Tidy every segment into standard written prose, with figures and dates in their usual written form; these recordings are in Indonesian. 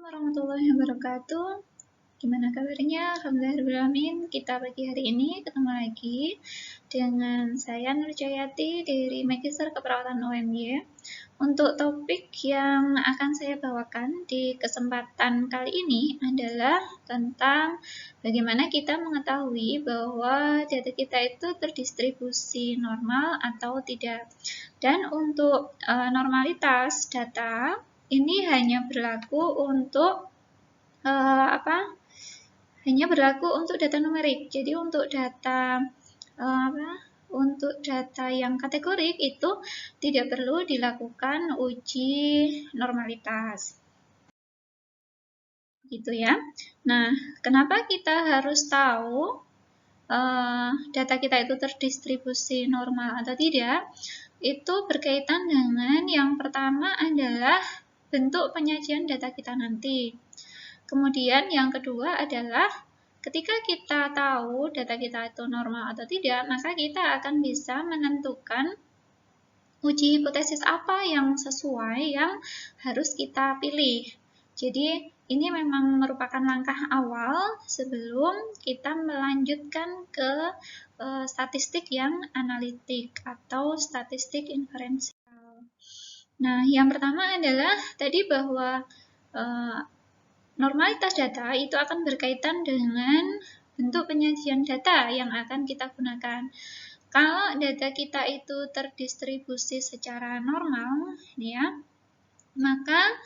warahmatullahi wabarakatuh. Gimana kabarnya? Alhamdulillahirrahmanirrahim. Kita pagi hari ini ketemu lagi dengan saya Nur Jayati dari Magister Keperawatan UMY. Untuk topik yang akan saya bawakan di kesempatan kali ini adalah tentang bagaimana kita mengetahui bahwa data kita itu terdistribusi normal atau tidak. Dan untuk normalitas data ini hanya berlaku untuk data numerik. Jadi untuk data yang kategorik itu tidak perlu dilakukan uji normalitas. Gitu ya. Nah, kenapa kita harus tahu data kita itu terdistribusi normal atau tidak? Itu berkaitan dengan yang pertama adalah bentuk penyajian data kita nanti. Kemudian yang kedua adalah ketika kita tahu data kita itu normal atau tidak, maka kita akan bisa menentukan uji hipotesis apa yang sesuai yang harus kita pilih. Jadi ini memang merupakan langkah awal sebelum kita melanjutkan ke statistik yang analitik atau statistik inferensial. Nah, yang pertama adalah tadi bahwa normalitas data itu akan berkaitan dengan bentuk penyajian data yang akan kita gunakan. Kalau data kita itu terdistribusi secara normal, ya, maka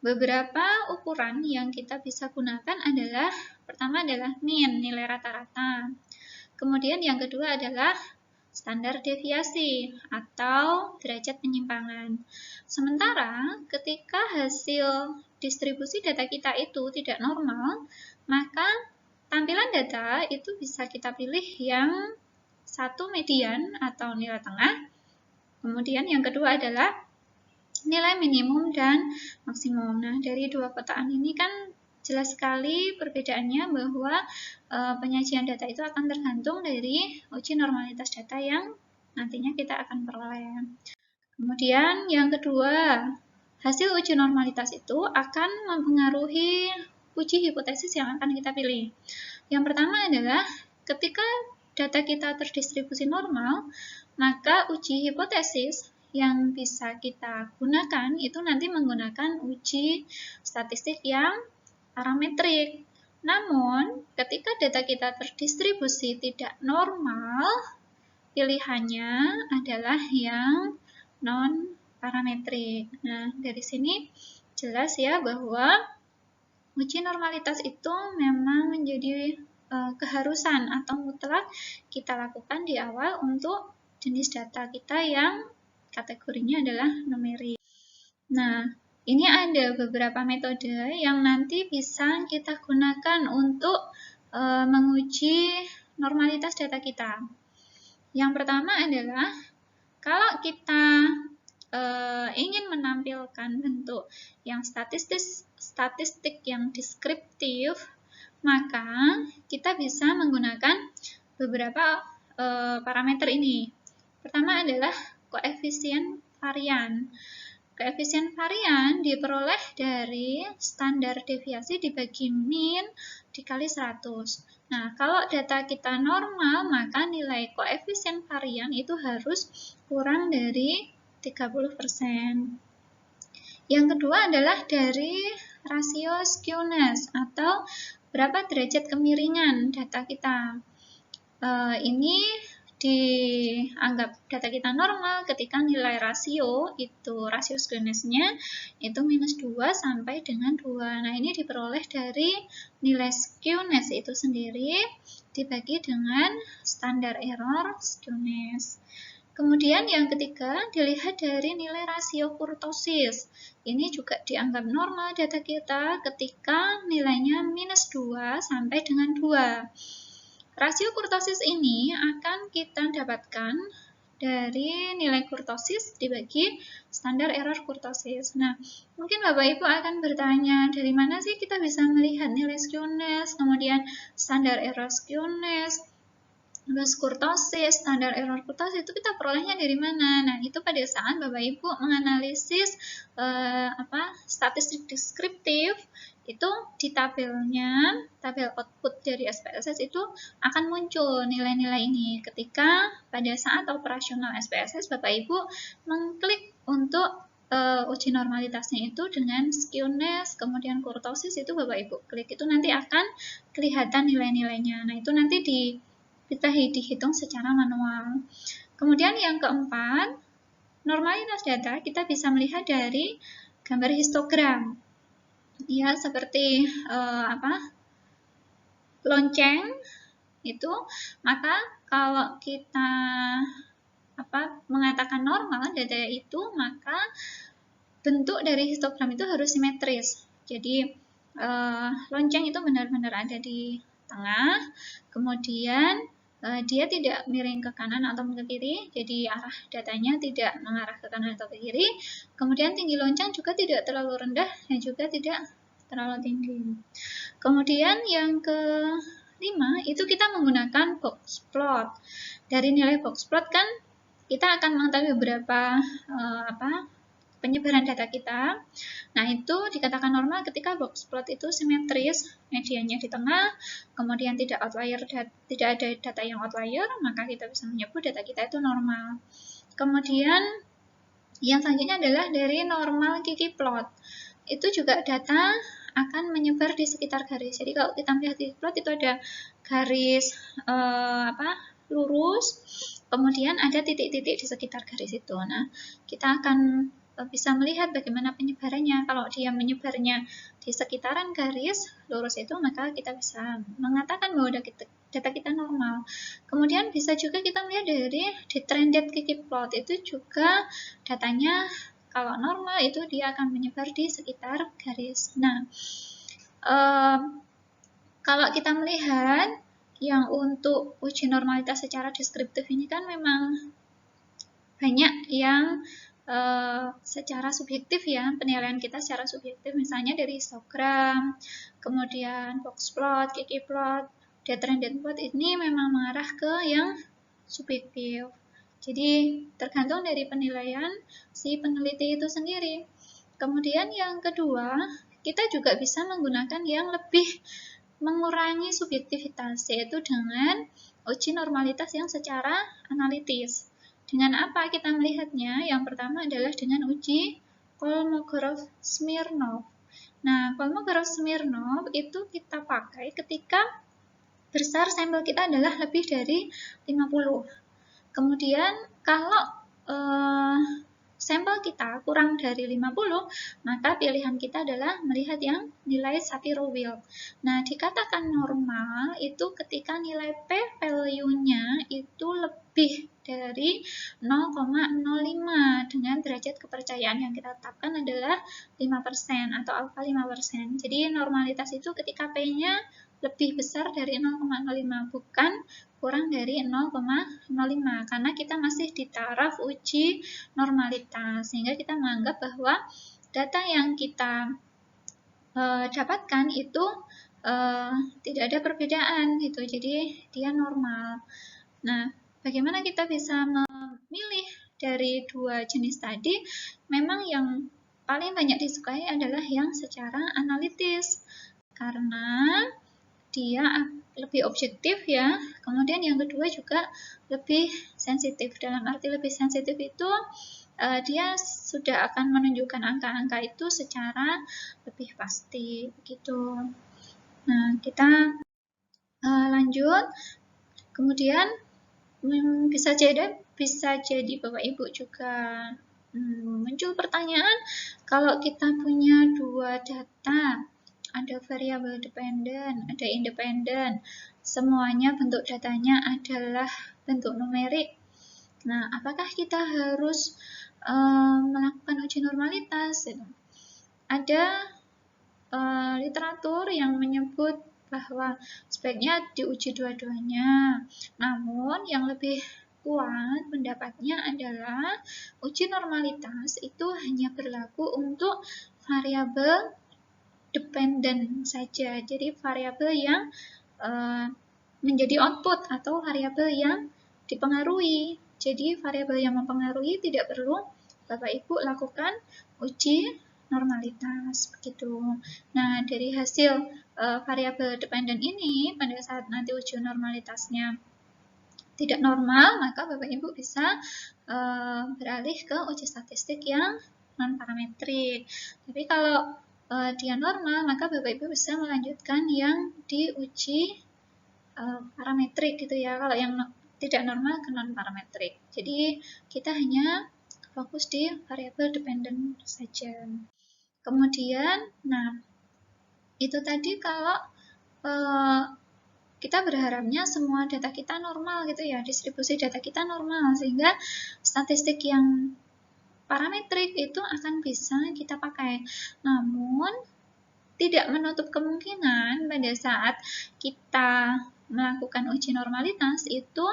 beberapa ukuran yang kita bisa gunakan adalah, pertama adalah mean, nilai rata-rata. Kemudian yang kedua adalah standar deviasi atau derajat penyimpangan. Sementara ketika hasil distribusi data kita itu tidak normal, maka tampilan data itu bisa kita pilih yang satu median atau nilai tengah. Kemudian yang kedua adalah nilai minimum dan maksimum. Nah, dari dua kotaan ini kan jelas sekali perbedaannya bahwa penyajian data itu akan tergantung dari uji normalitas data yang nantinya kita akan peroleh. Kemudian yang kedua, hasil uji normalitas itu akan mempengaruhi uji hipotesis yang akan kita pilih. Yang pertama adalah ketika data kita terdistribusi normal, maka uji hipotesis yang bisa kita gunakan itu nanti menggunakan uji statistik yang parametrik. Namun, ketika data kita terdistribusi tidak normal, pilihannya adalah yang non-parametrik. Nah, dari sini jelas ya bahwa uji normalitas itu memang menjadi keharusan atau mutlak kita lakukan di awal untuk jenis data kita yang kategorinya adalah numerik. Nah, ini ada beberapa metode yang nanti bisa kita gunakan untuk menguji normalitas data kita. Yang pertama adalah kalau kita ingin menampilkan bentuk yang statistik yang deskriptif, maka kita bisa menggunakan beberapa parameter ini. Pertama adalah koefisien varian. Koefisien varian diperoleh dari standar deviasi dibagi min dikali 100. Nah, kalau data kita normal, maka nilai koefisien varian itu harus kurang dari 30%. Yang kedua adalah dari rasio skewness atau berapa derajat kemiringan data kita. Ini dianggap data kita normal ketika nilai rasio skewness-nya itu minus 2 sampai dengan 2. Nah, ini diperoleh dari nilai skewness itu sendiri dibagi dengan standar error skewness. Kemudian yang ketiga dilihat dari nilai rasio kurtosis. Ini juga dianggap normal data kita ketika nilainya minus 2 sampai dengan 2. Rasio kurtosis ini akan kita dapatkan dari nilai kurtosis dibagi standar error kurtosis. Nah, mungkin Bapak Ibu akan bertanya, dari mana sih kita bisa melihat nilai skewness, kemudian standar error skewness, terus kurtosis, standar error kurtosis itu kita perolehnya dari mana? Nah, itu pada saat Bapak Ibu menganalisis statistik deskriptif itu di tabelnya, tabel output dari SPSS itu akan muncul nilai-nilai ini ketika pada saat operasional SPSS Bapak Ibu mengklik untuk uji normalitasnya itu dengan skewness, kemudian kurtosis itu Bapak Ibu klik itu nanti akan kelihatan nilai-nilainya. Nah itu nanti kita dihitung secara manual. Kemudian yang keempat, normalitas data kita bisa melihat dari gambar histogram. Ya, seperti lonceng itu, maka kalau kita mengatakan normal data itu, maka bentuk dari histogram itu harus simetris. Jadi lonceng itu benar-benar ada di tengah, kemudian dia tidak miring ke kanan atau ke kiri, jadi arah datanya tidak mengarah ke kanan atau ke kiri. Kemudian tinggi lonceng juga tidak terlalu rendah dan juga tidak terlalu tinggi. Kemudian yang kelima itu kita menggunakan box plot. Dari nilai box plot kan kita akan mengetahui beberapa penyebaran data kita. Nah, itu dikatakan normal ketika box plot itu simetris, mediannya di tengah, kemudian tidak ada data yang outlier, maka kita bisa menyebut data kita itu normal. Kemudian yang selanjutnya adalah dari normal Kiki plot. Itu juga data akan menyebar di sekitar garis. Jadi kalau kita melihat di plot itu ada garis lurus, kemudian ada titik-titik di sekitar garis itu. Nah, kita akan bisa melihat bagaimana penyebarannya. Kalau dia menyebarnya di sekitaran garis lurus itu, maka kita bisa mengatakan bahwa data kita normal. Kemudian bisa juga kita melihat dari di trended Kiki plot itu juga datanya kalau normal itu dia akan menyebar di sekitar garis. Nah, kalau kita melihat yang untuk uji normalitas secara deskriptif ini kan memang banyak yang secara subjektif ya, penilaian kita secara subjektif, misalnya dari histogram, kemudian box plot, Kiki plot, trended plot ini memang mengarah ke yang subjektif. Jadi tergantung dari penilaian si peneliti itu sendiri. Kemudian yang kedua, kita juga bisa menggunakan yang lebih mengurangi subjektivitas, yaitu dengan uji normalitas yang secara analitis. Dengan apa kita melihatnya? Yang pertama adalah dengan uji Kolmogorov-Smirnov. Nah, Kolmogorov-Smirnov itu kita pakai ketika besar sampel kita adalah lebih dari 50. Kemudian kalau sampel kita kurang dari 50, maka pilihan kita adalah melihat yang nilai Shapiro-Wilk. Nah, dikatakan normal itu ketika nilai p-value-nya itu lebih dari 0,05 dengan derajat kepercayaan yang kita tetapkan adalah 5% atau alfa 5%. Jadi normalitas itu ketika p-nya lebih besar dari 0,05, bukan kurang dari 0,05, karena kita masih di taraf uji normalitas, sehingga kita menganggap bahwa data yang kita dapatkan itu tidak ada perbedaan gitu, jadi dia normal. Nah, bagaimana kita bisa memilih dari dua jenis tadi? Memang yang paling banyak disukai adalah yang secara analitis, karena dia lebih objektif ya. Kemudian yang kedua juga lebih sensitif. Dalam arti lebih sensitif itu dia sudah akan menunjukkan angka-angka itu secara lebih pasti begitu. Nah, kita lanjut. Kemudian bisa jadi Bapak Ibu juga muncul pertanyaan, kalau kita punya dua data, ada variabel dependen, ada independen, semuanya bentuk datanya adalah bentuk numerik. Nah, apakah kita harus melakukan uji normalitas? Ada literatur yang menyebut bahwa sebaiknya diuji dua-duanya. Namun, yang lebih kuat pendapatnya adalah uji normalitas itu hanya berlaku untuk variabel dependen saja, jadi variabel yang menjadi output atau variabel yang dipengaruhi. Jadi variabel yang mempengaruhi tidak perlu Bapak Ibu lakukan uji normalitas begitu. Nah, dari hasil variabel dependen ini pada saat nanti uji normalitasnya tidak normal, maka Bapak Ibu bisa beralih ke uji statistik yang non parametrik. Tapi kalau dia normal, maka Bapak Ibu bisa melanjutkan yang diuji parametrik gitu ya. Kalau yang tidak normal ke non parametrik. Jadi kita hanya fokus di variabel dependen saja. Kemudian, nah itu tadi kalau kita berharapnya semua data kita normal gitu ya, distribusi data kita normal, sehingga statistik yang parametrik itu akan bisa kita pakai. Namun, tidak menutup kemungkinan pada saat kita melakukan uji normalitas itu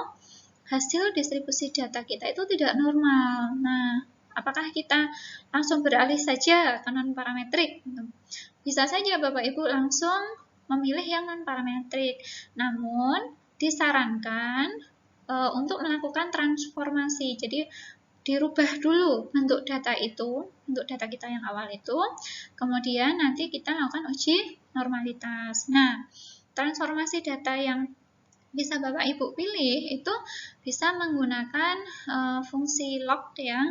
hasil distribusi data kita itu tidak normal. Nah, apakah kita langsung beralih saja ke non parametrik? Bisa saja Bapak Ibu langsung memilih yang non parametrik. Namun disarankan untuk melakukan transformasi. Jadi dirubah dulu bentuk data itu, bentuk data kita yang awal itu, kemudian nanti kita lakukan uji normalitas. Nah, transformasi data yang bisa Bapak Ibu pilih itu bisa menggunakan fungsi log ya.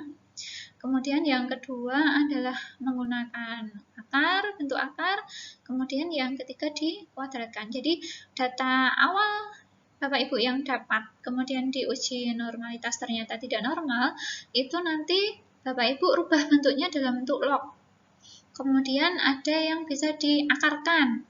Kemudian yang kedua adalah menggunakan akar, bentuk akar. Kemudian yang ketiga dikuadratkan. Jadi data awal Bapak Ibu yang dapat, kemudian diuji normalitas ternyata tidak normal, itu nanti Bapak Ibu rubah bentuknya dalam bentuk log. Kemudian ada yang bisa diakarkan.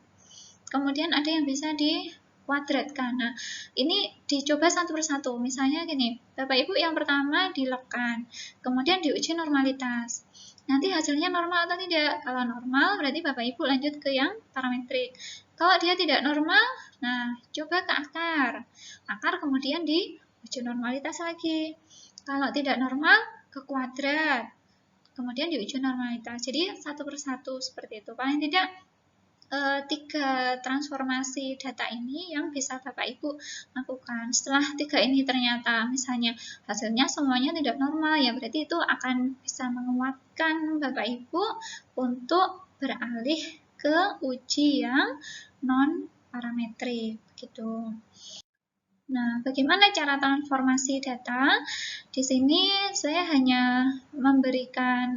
Kemudian ada yang bisa dikuadratkan. Nah, ini dicoba satu persatu. Misalnya gini, Bapak Ibu yang pertama dilogkan, kemudian diuji normalitas. Nanti hasilnya normal atau tidak? Kalau normal, berarti Bapak Ibu lanjut ke yang parametrik. Kalau dia tidak normal, nah coba ke akar. Akar kemudian diuji normalitas lagi. Kalau tidak normal, ke kuadrat. Kemudian diuji normalitas. Jadi satu persatu seperti itu. Paling tidak 3 transformasi data ini yang bisa Bapak Ibu lakukan. Setelah 3 ini ternyata misalnya hasilnya semuanya tidak normal, ya berarti itu akan bisa menguatkan Bapak Ibu untuk beralih ke uji yang non parametrik gitu. Nah, bagaimana cara transformasi data? Di sini saya hanya memberikan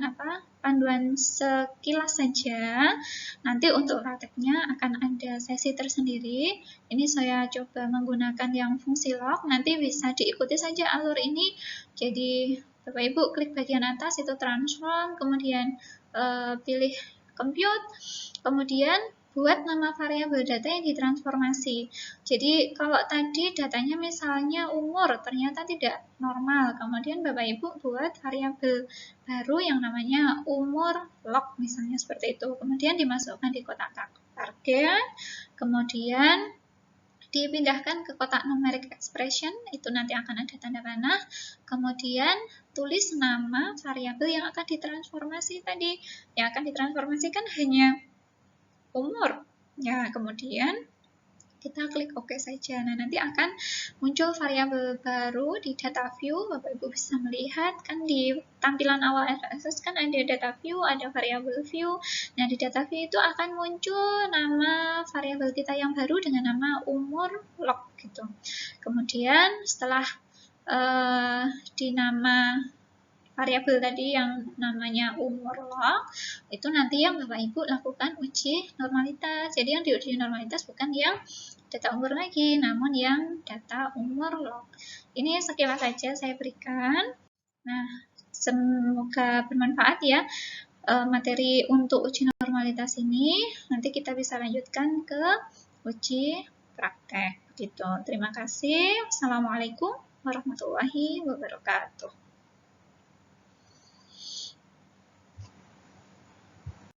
panduan sekilas saja. Nanti untuk prakteknya akan ada sesi tersendiri. Ini saya coba menggunakan yang fungsi log. Nanti bisa diikuti saja alur ini. Jadi Bapak Ibu klik bagian atas itu transform, kemudian pilih compute, kemudian buat nama variabel data yang ditransformasi. Jadi kalau tadi datanya misalnya umur ternyata tidak normal, kemudian Bapak Ibu buat variabel baru yang namanya umur log misalnya seperti itu. Kemudian dimasukkan di kotak target, kemudian dipindahkan ke kotak numeric expression, itu nanti akan ada tanda panah, kemudian tulis nama variabel yang akan ditransformasi tadi. Yang akan ditransformasikan hanya umur. Ya, kemudian kita klik OK saja. Nah, nanti akan muncul variabel baru di data view. Bapak Ibu bisa melihat kan di tampilan awal SPSS kan ada data view, ada variabel view. Nah, di data view itu akan muncul nama variabel kita yang baru dengan nama umur log gitu. Kemudian setelah di nama variabel tadi yang namanya umur log, itu nanti yang Bapak Ibu lakukan uji normalitas. Jadi yang diuji normalitas bukan yang data umur lagi, namun yang data umur log. Ini sekilas saja saya berikan. Nah, semoga bermanfaat ya materi untuk uji normalitas ini. Nanti kita bisa lanjutkan ke uji praktek. Gitu. Terima kasih. Assalamualaikum warahmatullahi wabarakatuh.